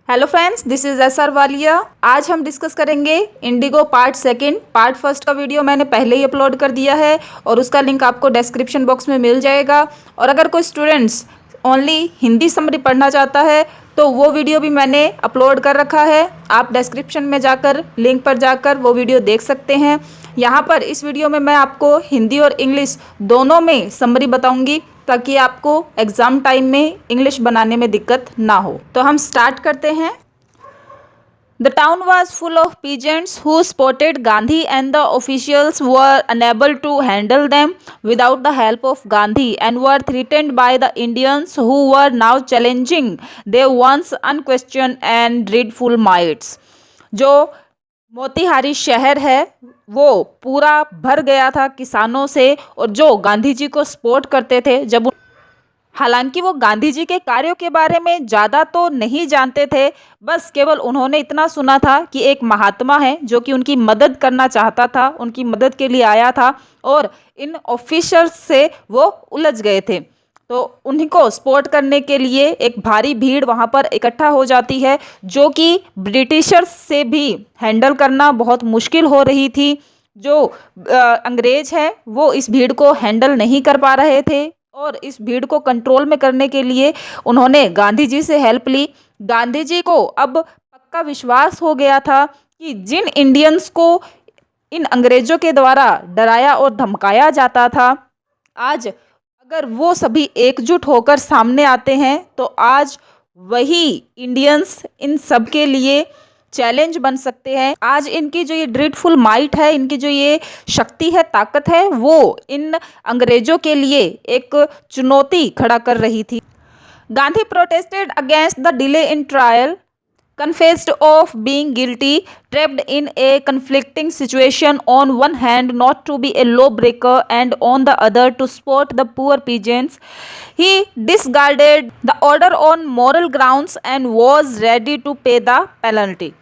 Hello friends, this is S R Walia. आज हम discuss करेंगे Indigo part second. Part first का वीडियो मैंने पहले ही अपलोड कर दिया है और उसका लिंक आपको डिस्क्रिप्शन बॉक्स में मिल जाएगा। और अगर कोई स्टूडेंट्स ओनली हिंदी समरी पढ़ना चाहता है तो वो वीडियो भी मैंने अपलोड कर रखा है। आप डिस्क्रिप्शन में जाकर लिंक पर जाकर वो वीडियो देख सकते हैं। यहाँ पर इस वीडियो में मैं आपको हिंदी और इंग्लिश दोनों में समरी बताऊंगी ताकि आपको एग्ज़ाम टाइम में इंग्लिश बनाने में दिक्कत ना हो। तो हम स्टार्ट करते हैं। The town was full of peasants who spotted Gandhi and the officials were unable to handle them without the help of Gandhi and were threatened by the Indians who were now challenging their once unquestioned and dreadful mights. जो मोतिहारी शहर है वो पूरा भर गया था किसानों से और जो गांधी जी को सपोर्ट करते थे। हालांकि वो गांधी जी के कार्यों के बारे में ज़्यादा तो नहीं जानते थे, बस केवल उन्होंने इतना सुना था कि एक महात्मा है जो कि उनकी मदद करना चाहता था, उनकी मदद के लिए आया था और इन ऑफिसर्स से वो उलझ गए थे। तो उन्हीं को सपोर्ट करने के लिए एक भारी भीड़ वहाँ पर इकट्ठा हो जाती है जो कि ब्रिटिशर्स से भी हैंडल करना बहुत मुश्किल हो रही थी। जो अंग्रेज है वो इस भीड़ को हैंडल नहीं कर पा रहे थे और इस भीड़ को कंट्रोल में करने के लिए उन्होंने गांधी जी से हेल्प ली। गांधी जी को अब पक्का विश्वास हो गया था कि जिन इंडियंस को इन अंग्रेजों के द्वारा डराया और धमकाया जाता था, आज अगर वो सभी एकजुट होकर सामने आते हैं तो आज वही इंडियंस इन सब के लिए चैलेंज बन सकते हैं। आज इनकी जो ये ड्रीडफुल माइट है, इनकी जो ये शक्ति है, ताकत है, वो इन अंग्रेजों के लिए एक चुनौती खड़ा कर रही थी। Gandhi protested against the delay in trial, confessed of being guilty, trapped in a conflicting situation, on one hand not to be a lawbreaker and on the other to support the poor peasants. He discarded the order on moral grounds and was ready to pay the penalty.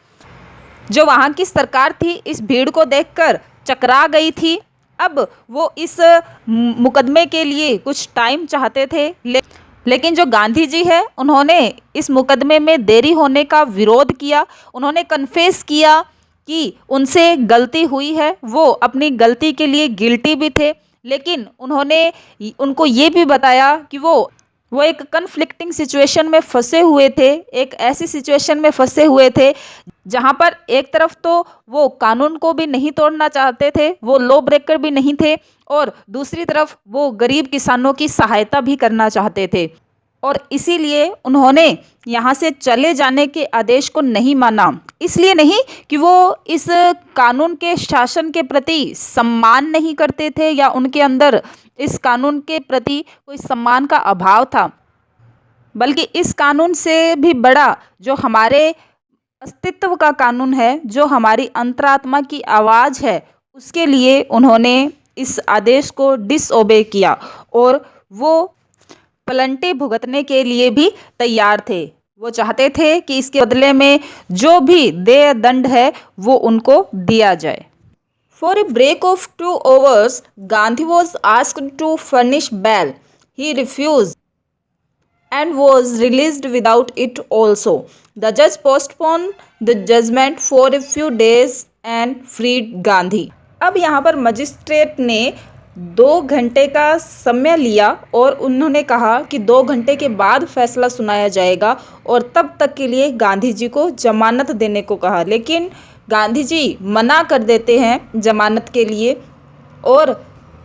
जो वहाँ की सरकार थी इस भीड़ को देखकर चकरा गई थी। अब वो इस मुकदमे के लिए कुछ टाइम चाहते थे, लेकिन जो गांधी जी है उन्होंने इस मुकदमे में देरी होने का विरोध किया। उन्होंने कन्फेस किया कि उनसे गलती हुई है, वो अपनी गलती के लिए गिल्टी भी थे, लेकिन उन्होंने उनको ये भी बताया कि वो एक कन्फ्लिक्टिंग सिचुएशन में फंसे हुए थे, एक ऐसी सिचुएशन में फंसे हुए थे जहाँ पर एक तरफ तो वो कानून को भी नहीं तोड़ना चाहते थे, वो लॉ ब्रेकर भी नहीं थे, और दूसरी तरफ वो गरीब किसानों की सहायता भी करना चाहते थे। और इसीलिए उन्होंने यहाँ से चले जाने के आदेश को नहीं माना। इसलिए नहीं कि वो इस कानून के शासन के प्रति सम्मान नहीं करते थे या उनके अंदर इस कानून के प्रति कोई सम्मान का अभाव था, बल्कि इस कानून से भी बड़ा जो हमारे अस्तित्व का कानून है, जो हमारी अंतरात्मा की आवाज़ है, उसके लिए उन्होंने इस आदेश को डिसओबे किया और वो पेनल्टी भुगतने के लिए भी तैयार थे। वो चाहते थे कि इसके बदले में जो भी देय दंड है वो उनको दिया जाए। For a break of 2 hours, Gandhi was asked to furnish bail. He refused and was released without it also. The judge postponed the judgment for a few days and freed Gandhi. अब यहाँ पर magistrate ने 2 घंटे का समय लिया और उन्होंने कहा कि 2 घंटे के बाद फैसला सुनाया जाएगा और तब तक के लिए गांधी जी को जमानत देने को कहा। लेकिन गांधी जी मना कर देते हैं जमानत के लिए और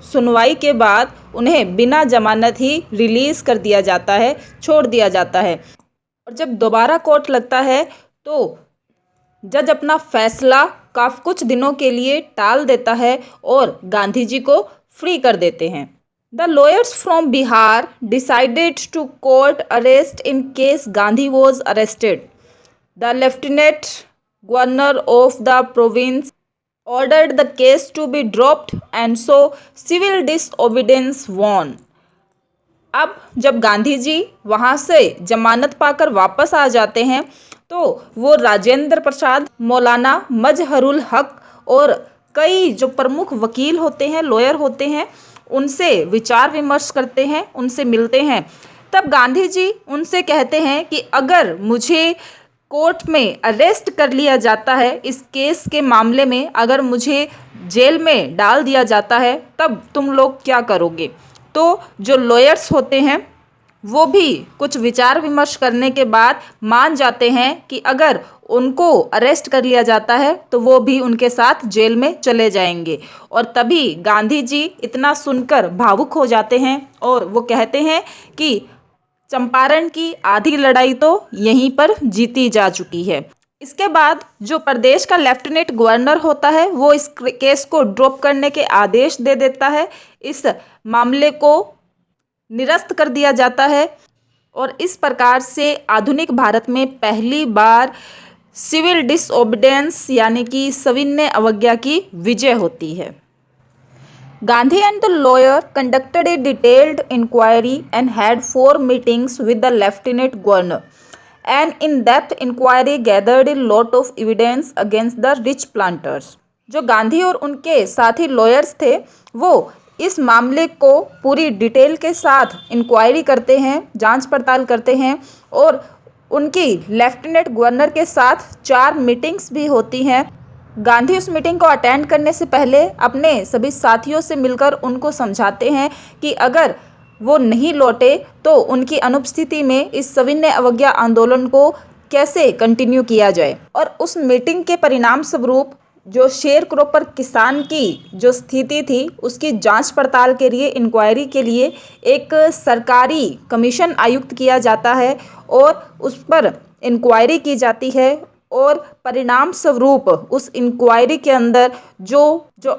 सुनवाई के बाद उन्हें बिना जमानत ही रिलीज़ कर दिया जाता है, छोड़ दिया जाता है। और जब दोबारा कोर्ट लगता है तो जज अपना फैसला कुछ दिनों के लिए टाल देता है और गांधी जी को फ्री कर देते हैं। The lawyers from Bihar decided to court arrest in case Gandhi was arrested. The lieutenant governor of the province ordered the case to be dropped and so civil disobedience won. अब जब गांधी जी वहाँ से जमानत पाकर वापस आ जाते हैं तो वो राजेंद्र प्रसाद, मौलाना मजहरुल हक और कई जो प्रमुख वकील होते हैं, लॉयर होते हैं, उनसे विचार विमर्श करते हैं, उनसे मिलते हैं। तब गांधी जी उनसे कहते हैं कि अगर मुझे कोर्ट में अरेस्ट कर लिया जाता है, इस केस के मामले में अगर मुझे जेल में डाल दिया जाता है, तब तुम लोग क्या करोगे। तो जो लॉयर्स होते हैं वो भी कुछ विचार विमर्श करने के बाद मान जाते हैं कि अगर उनको अरेस्ट कर लिया जाता है तो वो भी उनके साथ जेल में चले जाएंगे। और तभी गांधी जी इतना सुनकर भावुक हो जाते हैं और वो कहते हैं कि चंपारण की आधी लड़ाई तो यहीं पर जीती जा चुकी है। इसके बाद जो प्रदेश का लेफ्टिनेंट गवर्नर होता है वो इस केस को ड्रॉप करने के आदेश दे देता है। इस मामले को निरस्त कर दिया जाता है और इस प्रकार से आधुनिक भारत में पहली बार सिविल डिसओबीडियंस यानी कि सविनय अवज्ञा की विजय होती है। Gandhi and the lawyer conducted a detailed inquiry and had 4 meetings with the lieutenant governor. An in-depth inquiry gathered a lot of evidence against the rich planters. जो गांधी और उनके साथी लॉयर्स थे वो इस मामले को पूरी डिटेल के साथ इंक्वायरी करते हैं, जांच पड़ताल करते हैं और उनकी लेफ्टिनेंट गवर्नर के साथ 4 मीटिंग्स भी होती हैं। गांधी उस मीटिंग को अटेंड करने से पहले अपने सभी साथियों से मिलकर उनको समझाते हैं कि अगर वो नहीं लौटे तो उनकी अनुपस्थिति में इस सविनय अवज्ञा आंदोलन को कैसे कंटिन्यू किया जाए। और उस मीटिंग के परिणाम स्वरूप जो शेर क्रॉपर किसान की जो स्थिति थी उसकी जांच पड़ताल के लिए इंक्वायरी के लिए एक सरकारी कमीशन आयुक्त किया जाता है और उस पर इंक्वायरी की जाती है और परिणाम स्वरूप उस इंक्वायरी के अंदर जो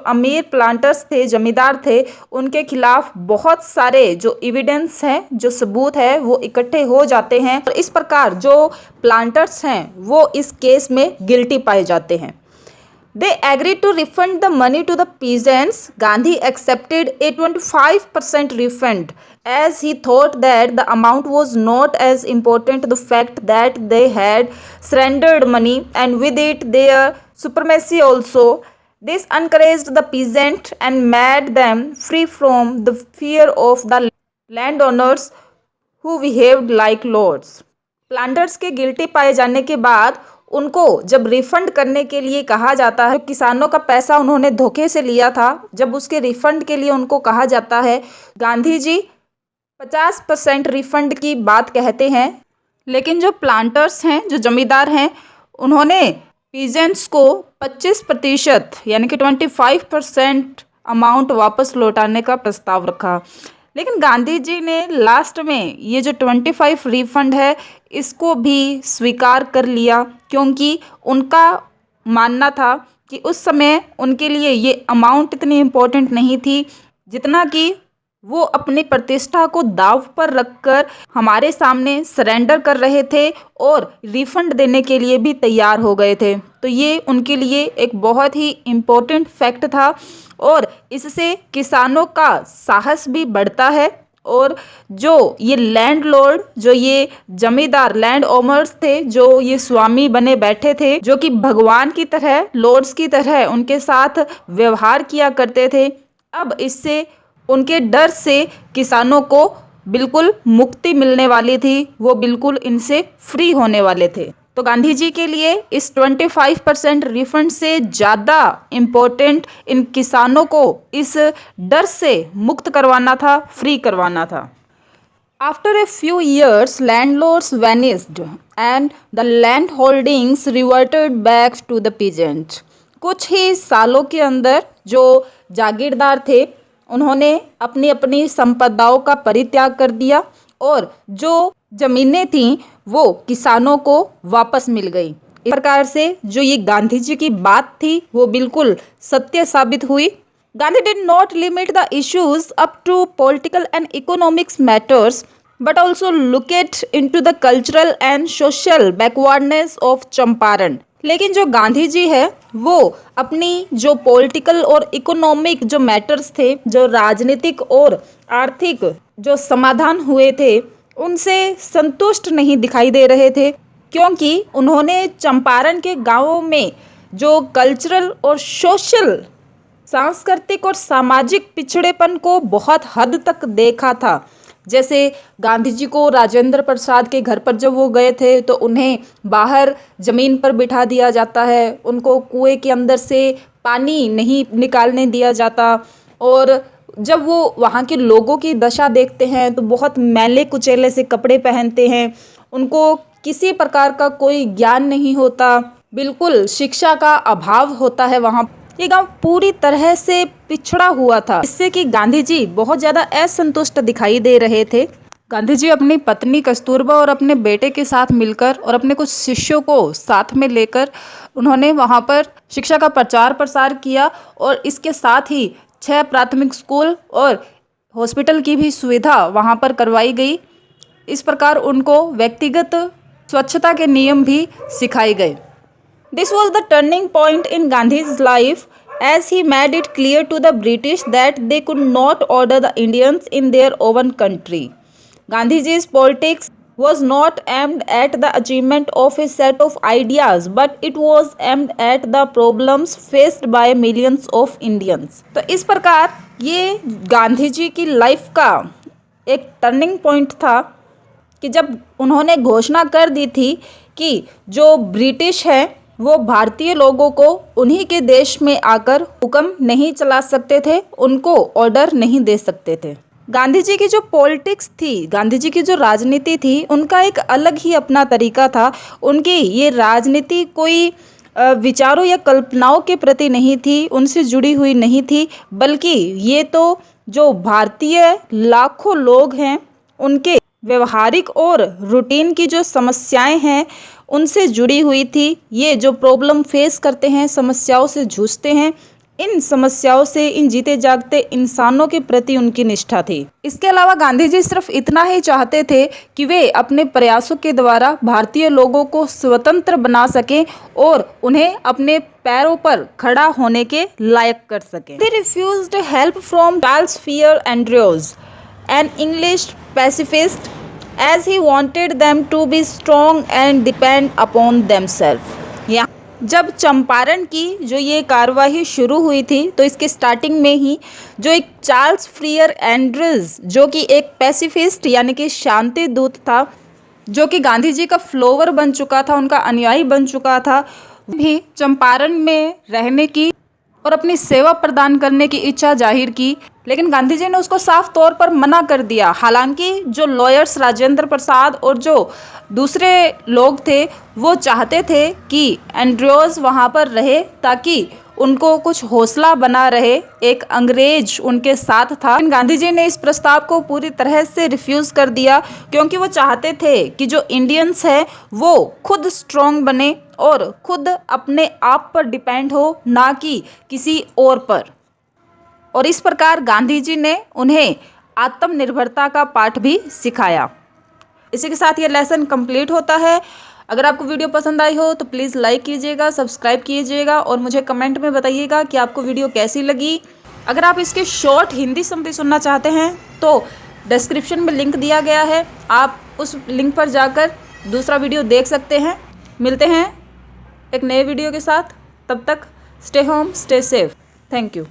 अमीर प्लांटर्स थे, जमींदार थे, उनके खिलाफ बहुत सारे जो एविडेंस हैं, जो सबूत है वो इकट्ठे हो जाते हैं और इस प्रकार जो प्लांटर्स हैं वो इस केस में गिल्टी पाए जाते हैं। They agreed to refund the money to the peasants. Gandhi accepted a 25% refund as he thought that the amount was not as important the fact that they had surrendered money and with it their supremacy also. This encouraged the peasant and made them free from the fear of the landowners who behaved like lords. Planters के guilty पाए जाने के बाद उनको जब refund करने के लिए कहा जाता है, किसानों का पैसा उन्होंने धोखे से लिया था, जब उसके रिफंड के लिए उनको कहा जाता है, गांधी जी 50% रिफंड की बात कहते हैं, लेकिन जो प्लांटर्स हैं, जो जमींदार हैं, उन्होंने पीजेंट्स को 25% यानी कि 25% अमाउंट वापस लौटाने का प्रस्ताव रखा। लेकिन गांधी जी ने लास्ट में ये जो 25 रिफंड है इसको भी स्वीकार कर लिया क्योंकि उनका मानना था कि उस समय उनके लिए ये अमाउंट इतनी इम्पोर्टेंट नहीं थी जितना कि वो अपनी प्रतिष्ठा को दांव पर रखकर हमारे सामने सरेंडर कर रहे थे और रिफंड देने के लिए भी तैयार हो गए थे। तो ये उनके लिए एक बहुत ही इम्पोर्टेंट फैक्ट था और इससे किसानों का साहस भी बढ़ता है और जो ये लैंडलॉर्ड, जो ये जमींदार लैंड ओनर्स थे, जो ये स्वामी बने बैठे थे, जो कि भगवान की तरह, लॉर्ड्स की तरह उनके साथ व्यवहार किया करते थे, अब इससे उनके डर से किसानों को बिल्कुल मुक्ति मिलने वाली थी, वो बिल्कुल इनसे फ्री होने वाले थे। तो गांधी जी के लिए इस 25% रिफंड से ज़्यादा इम्पोर्टेंट इन किसानों को इस डर से मुक्त करवाना था, फ्री करवाना था। After a few years, landlords vanished and the land holdings reverted back to the peasant. कुछ ही सालों के अंदर जो जागीरदार थे उन्होंने अपनी अपनी संपदाओं का परित्याग कर दिया और जो जमीनें थीं वो किसानों को वापस मिल गई। इस प्रकार से जो ये गांधी जी की बात थी वो बिल्कुल सत्य साबित हुई। Gandhi did not limit the issues up to political and economics matters but also looked into the cultural and social backwardness of Champaran. लेकिन जो गांधी जी है वो अपनी जो पॉलिटिकल और इकोनॉमिक जो मैटर्स थे, जो राजनीतिक और आर्थिक जो समाधान हुए थे, उनसे संतुष्ट नहीं दिखाई दे रहे थे क्योंकि उन्होंने चंपारण के गांवों में जो कल्चरल और सोशल, सांस्कृतिक और सामाजिक पिछड़ेपन को बहुत हद तक देखा था। जैसे गांधी जी को राजेंद्र प्रसाद के घर पर जब वो गए थे तो उन्हें बाहर ज़मीन पर बिठा दिया जाता है, उनको कुएं के अंदर से पानी नहीं निकालने दिया जाता। और जब वो वहाँ के लोगों की दशा देखते हैं तो बहुत मैले कुचैले से कपड़े पहनते हैं, उनको किसी प्रकार का कोई ज्ञान नहीं होता, बिल्कुल शिक्षा का अभाव होता है वहाँ। ये गांव पूरी तरह से पिछड़ा हुआ था, इससे कि गांधी जी बहुत ज़्यादा असंतुष्ट दिखाई दे रहे थे। गांधी जी अपनी पत्नी कस्तूरबा और अपने बेटे के साथ मिलकर और अपने कुछ शिष्यों को साथ में लेकर उन्होंने वहाँ पर शिक्षा का प्रचार प्रसार किया और इसके साथ ही 6 प्राथमिक स्कूल और हॉस्पिटल की भी सुविधा वहाँ पर करवाई गई। इस प्रकार उनको व्यक्तिगत स्वच्छता के नियम भी सिखाए गए। This was the turning point in Gandhi's life as he made it clear to the British that they could not order the Indians in their own country. Gandhiji's politics was not aimed at the achievement of a set of ideas, but it was aimed at the problems faced by millions of Indians. तो इस प्रकार ये गांधी जी की life का एक turning point था कि जब उन्होंने घोषणा कर दी थी कि जो ब्रिटिश है वो भारतीय लोगों को उन्हीं के देश में आकर हुक्म नहीं चला सकते थे, उनको ऑर्डर नहीं दे सकते थे। गांधी जी की जो पॉलिटिक्स थी, गांधी जी की जो राजनीति थी, उनका एक अलग ही अपना तरीका था। उनकी ये राजनीति कोई विचारों या कल्पनाओं के प्रति नहीं थी, उनसे जुड़ी हुई नहीं थी, बल्कि ये तो जो भारतीय लाखों लोग हैं उनके व्यवहारिक और रूटीन की जो समस्याएं हैं उनसे जुड़ी हुई थी। ये जो प्रॉब्लम फेस करते हैं, समस्याओं से जूझते हैं, इन समस्याओं से इन जीते जागते इंसानों के प्रति उनकी निष्ठा थी। इसके अलावा गांधी जी सिर्फ इतना ही चाहते थे कि वे अपने प्रयासों के द्वारा भारतीय लोगों को स्वतंत्र बना सकें और उन्हें अपने पैरों पर खड़ा होने के लायक कर सकें। They refused help from Charles Fier Andrews, an English pacifist, as he wanted them to be strong and depend upon themselves. यहाँ जब चंपारण की जो ये कार्यवाही शुरू हुई थी तो इसके स्टार्टिंग में ही जो एक चार्ल्स फ्रियर एंड्रयूज जो कि एक पैसिफिस्ट यानी कि शांति दूत था, जो कि गांधी जी का फ्लोवर बन चुका था, उनका अनुयायी बन चुका था, भी चंपारण में रहने की और अपनी सेवा प्रदान करने की इच्छा जाहिर की, लेकिन गांधी जी ने उसको साफ तौर पर मना कर दिया। हालांकि जो लॉयर्स राजेंद्र प्रसाद और जो दूसरे लोग थे वो चाहते थे कि एंड्रयूज वहाँ पर रहे ताकि उनको कुछ हौसला बना रहे, एक अंग्रेज उनके साथ था। लेकिन गांधी जी ने इस प्रस्ताव को पूरी तरह से रिफ्यूज़ कर दिया क्योंकि वो चाहते थे कि जो इंडियंस है वो खुद स्ट्रॉन्ग बने और खुद अपने आप पर डिपेंड हो, ना कि किसी और पर। और इस प्रकार गांधी जी ने उन्हें आत्मनिर्भरता का पाठ भी सिखाया। इसी के साथ ये लेसन कंप्लीट होता है। अगर आपको वीडियो पसंद आई हो तो प्लीज़ लाइक कीजिएगा, सब्सक्राइब कीजिएगा और मुझे कमेंट में बताइएगा कि आपको वीडियो कैसी लगी। अगर आप इसके शॉर्ट हिंदी समरी सुनना चाहते हैं तो डिस्क्रिप्शन में लिंक दिया गया है, आप उस लिंक पर जाकर दूसरा वीडियो देख सकते हैं। मिलते हैं एक नए वीडियो के साथ, तब तक stay home, stay safe. Thank you.